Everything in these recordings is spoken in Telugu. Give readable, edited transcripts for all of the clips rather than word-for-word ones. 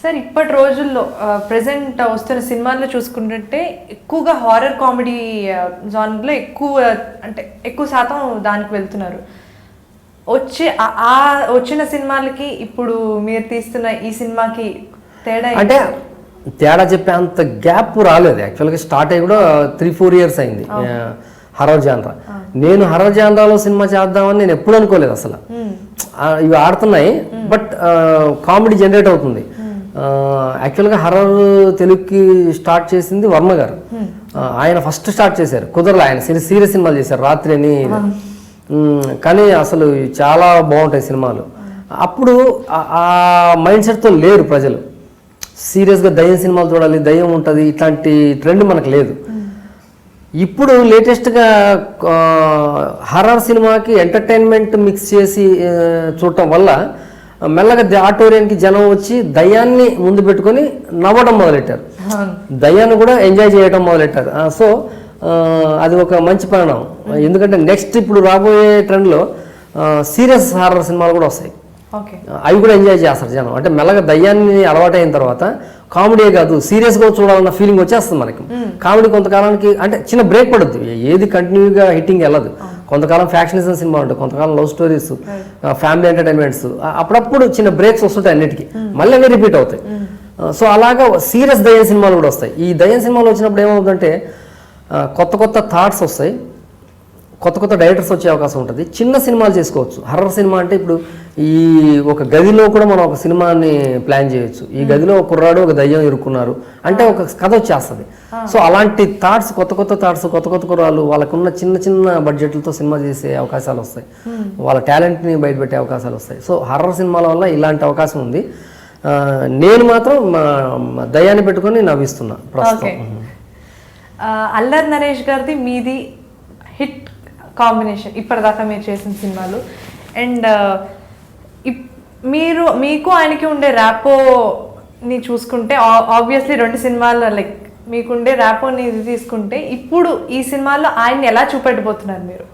సార్ ఇప్పటి రోజుల్లో ప్రెసెంట్ వస్తున్న సినిమాల్లో చూసుకుంటుంటే ఎక్కువగా హారర్ కామెడీ జాన్లో ఎక్కువ శాతం దానికి వెళ్తున్నారు. వచ్చిన సినిమాలకి ఇప్పుడు మీరు తీస్తున్న ఈ సినిమాకి తేడా అంటే తేడా చెప్పే అంత గ్యాప్ రాలేదు. యాక్చువల్గా స్టార్ట్ అయ్యి కూడా 3-4 years అయింది హర్రర్ జానరా. నేను హర్రర్ జానరాలో సినిమా చేద్దామని నేను ఎప్పుడు అనుకోలేదు అసలు. ఇవి ఆడుతున్నాయి బట్ కామెడీ జనరేట్ అవుతుంది. యాక్చువల్గా హర్రర్ తెలుగుకి స్టార్ట్ చేసింది వర్మ గారు. ఆయన ఫస్ట్ స్టార్ట్ చేశారు, కుదరలే. ఆయన సీరియస్ సినిమాలు చేశారు, రాత్రి అని. కానీ అసలు చాలా బాగుంటాయి సినిమాలు. అప్పుడు ఆ మైండ్ సెట్తో లేరు ప్రజలు. సీరియస్గా దయ్యం సినిమాలు చూడాలి, దయ్యం ఉంటుంది, ఇట్లాంటి ట్రెండ్ మనకు లేదు. ఇప్పుడు లేటెస్ట్గా హర్రర్ సినిమాకి ఎంటర్టైన్మెంట్ మిక్స్ చేసి చూడటం వల్ల మెల్లగా ఆడిటోరియానికి జనం వచ్చి దయ్యాన్ని ముందు పెట్టుకొని నవ్వడం మొదలెట్టారు, దయ్యాన్ని కూడా ఎంజాయ్ చేయడం మొదలెట్టారు. సో అది ఒక మంచి పరిణామం. ఎందుకంటే నెక్స్ట్ ఇప్పుడు రాబోయే ట్రెండ్లో సీరియస్ హారర్ సినిమాలు కూడా వస్తాయి. అవి కూడా ఎంజాయ్ చేస్తారు జనం. అంటే మెల్లగా దయ్యాన్ని అలవాటైన తర్వాత కామెడీ కాదు సీరియస్గా చూడాలన్న ఫీలింగ్ వచ్చేస్తుంది మనకి. కామెడీ కొంతకాలానికి అంటే చిన్న బ్రేక్ పడుద్ది, ఏది కంటిన్యూగా హిట్టింగ్ వెళ్ళదు. కొంతకాలం ఫ్యాక్షనిజం సినిమా ఉంటాయి, కొంతకాలం లవ్ స్టోరీస్, ఫ్యామిలీ ఎంటర్టైన్మెంట్స్, అప్పుడప్పుడు చిన్న బ్రేక్స్ వస్తుంటాయి అన్నిటికీ, మళ్ళీ అన్నీ రిపీట్ అవుతాయి. సో అలాగా సీరియస్ దయ్యం సినిమాలు కూడా వస్తాయి. ఈ దయ్యం సినిమాలు వచ్చినప్పుడు ఏమవుతుందంటే కొత్త కొత్త థాట్స్ వస్తాయి, కొత్త కొత్త డైరెక్టర్స్ వచ్చే అవకాశం ఉంటుంది, చిన్న సినిమాలు చేసుకోవచ్చు. హర్రర్ సినిమా అంటే ఇప్పుడు ఈ ఒక గదిలో కూడా మనం ఒక సినిమాని ప్లాన్ చేయొచ్చు. ఈ గదిలో ఒక కుర్రాడు ఒక దయ్యం ఇరుక్కున్నారు అంటే ఒక కథ వచ్చేస్తుంది. సో అలాంటి థాట్స్, కొత్త కొత్త థాట్స్, కొత్త కొత్త కుర్రాళ్ళు వాళ్ళకున్న చిన్న చిన్న బడ్జెట్లతో సినిమా చేసే అవకాశాలు వస్తాయి, వాళ్ళ టాలెంట్ని బయటపెట్టే అవకాశాలు వస్తాయి. సో హర్రర్ సినిమాల వల్ల ఇలాంటి అవకాశం ఉంది. నేను మాత్రం దయ్యాన్ని పెట్టుకొని నవ్విస్తున్నా ప్రస్తుతం. అల్లరి నరేష్ గారిది మీది హిట్ కాంబినేషన్ ఇప్పటిదాకా మీరు చేసిన సినిమాలు. అండ్ మీకు ఆయనకి ఉండే ర్యాపోని చూసుకుంటే ఆబ్వియస్లీ 2 సినిమాలు లైక్ మీకుండే ర్యాపోని తీసుకుంటే ఇప్పుడు ఈ సినిమాలో ఆయన్ని ఎలా చూపెట్టబోతున్నారు మీరు?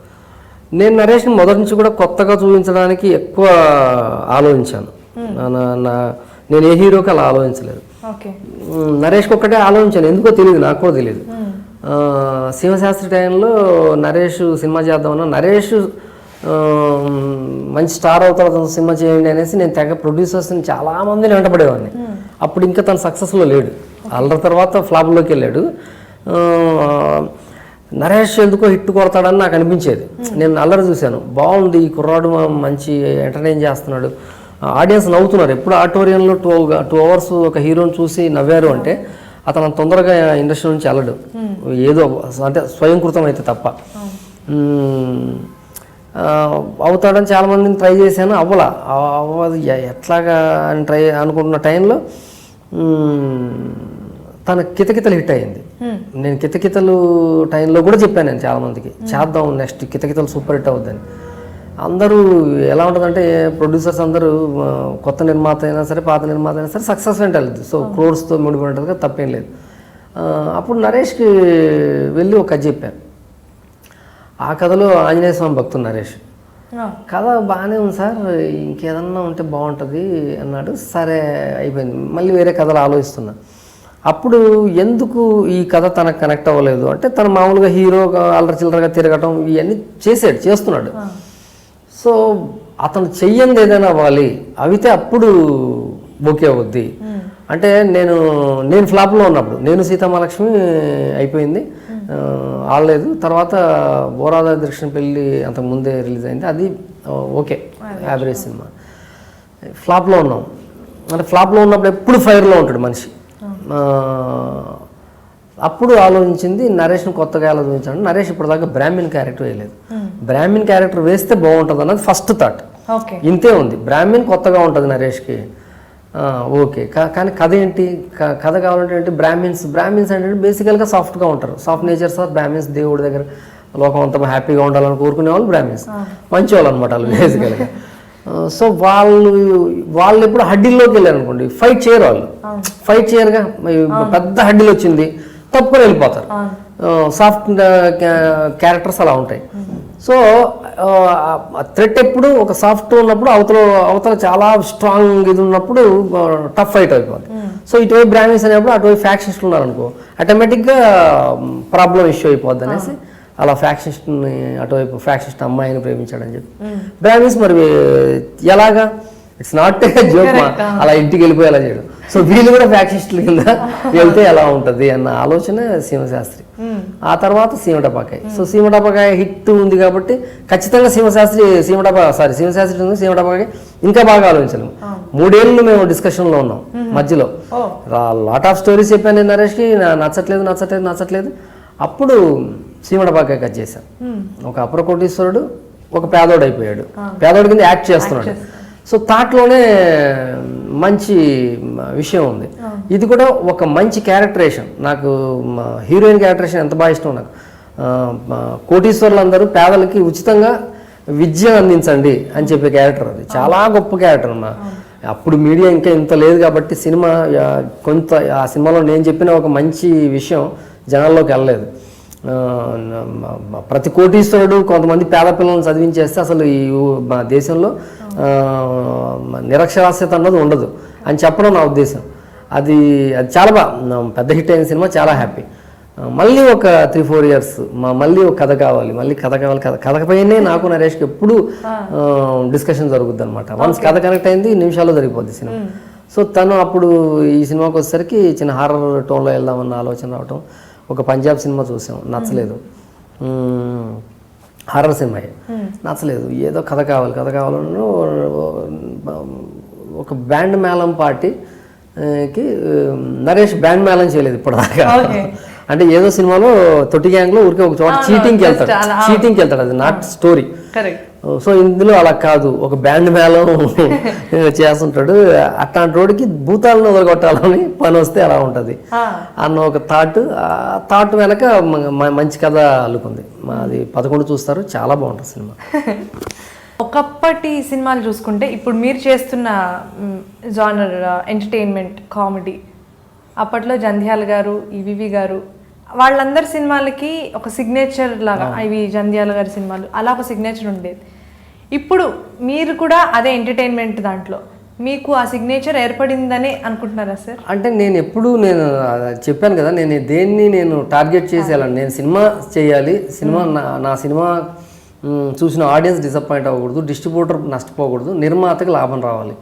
నేను నరేష్ని మొదటి నుంచి కూడా కొత్తగా చూపించడానికి ఎక్కువ ఆలోచించాను. నేను ఏ హీరోకి అలా ఆలోచించలేదు. నరేష్కి ఒక్కటే ఆలోచించాను, ఎందుకో తెలియదు, నాకు కూడా తెలియదు. శివశాస్త్రి టైంలో నరేష్ సినిమా చేద్దామన్నా, నరేష్ మంచి స్టార్ అవుతాడు సినిమా చేయండి అనేసి నేను తెగ ప్రొడ్యూసర్స్ని చాలామందిని వెంటపడేవాడిని. అప్పుడు ఇంకా తను సక్సెస్లో లేడు, అల్లరి తర్వాత ఫ్లాప్లోకి వెళ్ళాడు. నరేష్ ఎందుకో హిట్ కొడతాడని నాకు అనిపించేది. నేను అల్లరి చూశాను, బాగుంది ఈ కుర్రాడు, మంచి ఎంటర్టైన్ చేస్తున్నాడు, ఆడియన్స్ నవ్వుతున్నారు. ఎప్పుడు ఆడిటోరియంలో 2 hours ఒక హీరోని చూసి నవ్వారు అంటే అతను తొందరగా ఇండస్ట్రీ నుంచి వెళ్ళడు, ఏదో అంటే స్వయంకృతం అయితే తప్ప. అవుతాడని చాలామందిని ట్రై చేశాను, అవ్వదు ఎట్లాగా అని అనుకుంటున్న టైంలో తన కితకితలు హిట్ అయ్యింది. నేను కితకితలు టైంలో కూడా చెప్పాను నేను చాలామందికి, చేద్దాం నెక్స్ట్ కితకితలు సూపర్ హిట్ అవుద్దని. అందరూ ఎలా ఉంటుందంటే ప్రొడ్యూసర్స్ అందరూ కొత్త నిర్మాత అయినా సరే పాత నిర్మాత అయినా సరే సక్సెస్ అంటే వెళ్ళదు. సో క్రోర్స్తో ముడిపడి ఉంటుంది కదా, తప్పేం లేదు. అప్పుడు నరేష్కి వెళ్ళి ఒక కథ చెప్పాను. ఆ కథలో ఆంజనేయ స్వామి భక్తుడు నరేష్. కథ బాగానే ఉంది సార్, ఇంకేదన్నా ఉంటే బాగుంటుంది అన్నాడు. సరే అయిపోయింది, మళ్ళీ వేరే కథలు ఆలోచిస్తున్నా. అప్పుడు ఎందుకు ఈ కథ తనకు కనెక్ట్ అవ్వలేదు అంటే, తను మామూలుగా హీరోగా అల్లరి చిల్లరగా తిరగటం ఇవన్నీ చేస్తున్నాడు. సో అతను చెయ్యంది ఏదైనా అవ్వాలి, అవితే అప్పుడు ఓకే అవుద్ది. అంటే నేను ఫ్లాప్లో ఉన్నప్పుడు, నేను సీతామహాలక్ష్మి అయిపోయింది, ఆడలేదు. తర్వాత బోరాద దృష్ణ పెళ్ళి అంతకు ముందే రిలీజ్ అయింది, అది ఓకే యావరేజ్ సినిమా. ఫ్లాప్లో ఉన్నాం అంటే ఫ్లాప్లో ఉన్నప్పుడు ఎప్పుడు ఫైర్లో ఉంటాడు మనిషి. అప్పుడు ఆలోచించింది నరేష్ని కొత్తగా ఆలోచించాడు. నరేష్ ఇప్పటిదాకా బ్రాహ్మణ్ క్యారెక్టర్ వేయలేదు, బ్రాహ్మణ్ క్యారెక్టర్ వేస్తే బాగుంటుంది అన్నది ఫస్ట్ థాట్. ఇంతే ఉంది, బ్రాహ్మణ్ కొత్తగా ఉంటుంది నరేష్కి, ఓకే. కానీ కథ ఏంటి, కథ కావాలంటే ఏంటి, బ్రాహ్మిన్స్ అంటే బేసికల్గా సాఫ్ట్గా ఉంటారు, సాఫ్ట్ నేచర్ సార్. బ్రాహ్మిన్స్ దేవుడి దగ్గర లోకం అంతా హ్యాపీగా ఉండాలని కోరుకునే వాళ్ళు బ్రాహ్మిన్స్, మంచి వాళ్ళు అనమాట వాళ్ళు బేసికల్గా. సో వాళ్ళు ఎప్పుడు హడ్డీల్లోకి వెళ్ళారు అనుకోండి, ఫైట్ చేయరు వాళ్ళు, ఫైట్ చేయరుగా. పెద్ద హడ్డీలు వచ్చింది తప్పుకొని వెళ్ళిపోతారు. సాఫ్ట్ క్యారెక్టర్స్ అలా ఉంటాయి. సో థ్రెట్ ఎప్పుడు ఒక సాఫ్ట్ ఉన్నప్పుడు అవతల చాలా స్ట్రాంగ్ ఇది ఉన్నప్పుడు టఫ్ ఫైట్ అయిపోతుంది. సో ఇటువైపు బ్రాహ్మిన్స్ అనేప్పుడు అటువైపు ఫ్యాక్షనిస్టులు ఉన్నారనుకో ఆటోమేటిక్గా ప్రాబ్లం ఇష్యూ అయిపోద్ది అనేసి అలా ఫ్యాక్షనిస్ట్ని అటువైపు ఫ్యాక్షనిస్ట్ అమ్మాయిని ప్రేమించాడని చెప్పి బ్రాహ్మిన్స్ మరి ఎలాగా ఇట్స్ నాట్ జోక్ అలా ఇంటికి వెళ్ళిపోయేలా చేయడం. సో వీళ్ళు కూడా ఫ్యాక్షనిస్టుల కింద వెళ్తే ఎలా ఉంటుంది అన్న ఆలోచన సీమశాస్త్రి. ఆ తర్వాత సీమటపాకాయ. సో సీమటపాకాయ హిట్ ఉంది కాబట్టి ఖచ్చితంగా సీమశాస్త్రి ఉంది, సీమటపాకాయ ఇంకా బాగా ఆలోచించలేము. 3 ఏళ్ళు మేము డిస్కషన్లో ఉన్నాం మధ్యలో. లాట్ ఆఫ్ స్టోరీస్ చెప్పాను నేను నరేష్కి, నచ్చట్లేదు. అప్పుడు సీమటపాకాయ కట్ చేశాను. ఒక అపర కోటీశ్వరుడు ఒక పేదోడు అయిపోయాడు, పేదోడి కింద యాక్ట్ చేస్తున్నాడు. సో థాట్లోనే మంచి విషయం ఉంది. ఇది కూడా ఒక మంచి క్యారెక్టరేషన్. నాకు హీరోయిన్ క్యారెక్టరేషన్ ఎంత బాగా ఇష్టం నాకు. కోటీశ్వరులందరూ పేదలకి ఉచితంగా విద్య అందించండి అని చెప్పే క్యారెక్టర్ అది చాలా గొప్ప క్యారెక్టర్. అప్పుడు మీడియా ఇంకా ఇంత లేదు కాబట్టి సినిమా కొంత ఆ సినిమాలో నేను చెప్పిన ఒక మంచి విషయం జనాల్లోకి వెళ్ళలేదు. ప్రతి కోటీశ్వరుడు కొంతమంది పేద పిల్లలను చదివించేస్తే అసలు ఈ మా దేశంలో నిరక్షరాస్యత అన్నది ఉండదు అని చెప్పడం నా ఉద్దేశం. అది చాలా బాగా పెద్ద హిట్ అయిన సినిమా, చాలా హ్యాపీ. మళ్ళీ ఒక 3-4 ఇయర్స్ మళ్ళీ ఒక కథ కావాలి, కథపైనే నాకు నరేష్కి ఎప్పుడు డిస్కషన్ జరుగుద్ది అనమాట. వన్స్ కథ కనెక్ట్ అయింది నిమిషాల్లో జరిగిపోద్ది సినిమా. సో తను అప్పుడు ఈ సినిమాకి వచ్చేసరికి చిన్న హారర్ టోన్లో వెళ్దామన్న ఆలోచన రావటం. ఒక పంజాబ్ సినిమా చూసాం, నచ్చలేదు. హారర్ సినిమా నచ్చలేదు. ఏదో కథ కావాలని ఒక బ్యాండ్ మేళం పార్టీకి నరేష్ బ్యాండ్ మేళం చేయలేదు ఇప్పటిదాకా. అంటే ఏదో సినిమాలో తొట్టి గ్యాంగ్లో ఊరికే ఒక చోట చీటింగ్కి వెళ్తాడు, అది నాట్ స్టోరీ. సో ఇందులో అలా కాదు, ఒక బ్యాండ్ మేళం చేస్తుంటాడు. అట్లాంటి రోడ్డుకి భూతాలను వదలగొట్టాలని పని వస్తే అలా ఉంటుంది అన్న ఒక థాట్ వెనక మంచి కథ అల్లుకుంది. అది 11 చూస్తారు, చాలా బాగుంటుంది సినిమా. ఒకప్పటి సినిమాలు చూసుకుంటే ఇప్పుడు మీరు చేస్తున్న జానర్ ఎంటర్టైన్మెంట్ కామెడీ, అప్పట్లో జంధ్యాల గారు, ఈవీవి గారు, వాళ్ళందరి సినిమాలకి ఒక సిగ్నేచర్ లాగా ఇవి జంధ్యాల గారి సినిమాలు అలా ఒక సిగ్నేచర్ ఉండేది. ఇప్పుడు మీరు కూడా అదే ఎంటర్టైన్మెంట్ దాంట్లో మీకు ఆ సిగ్నేచర్ ఏర్పడిందని అనుకుంటున్నారా సార్? అంటే నేను చెప్పాను కదా, నేను టార్గెట్ చేసి వెళ్ళాను. నేను సినిమా చేయాలి, నా సినిమా చూసిన ఆడియన్స్ డిసప్పాయింట్ అవ్వకూడదు, డిస్ట్రిబ్యూటర్ నష్టపోకూడదు, నిర్మాతకి లాభం రావాలి.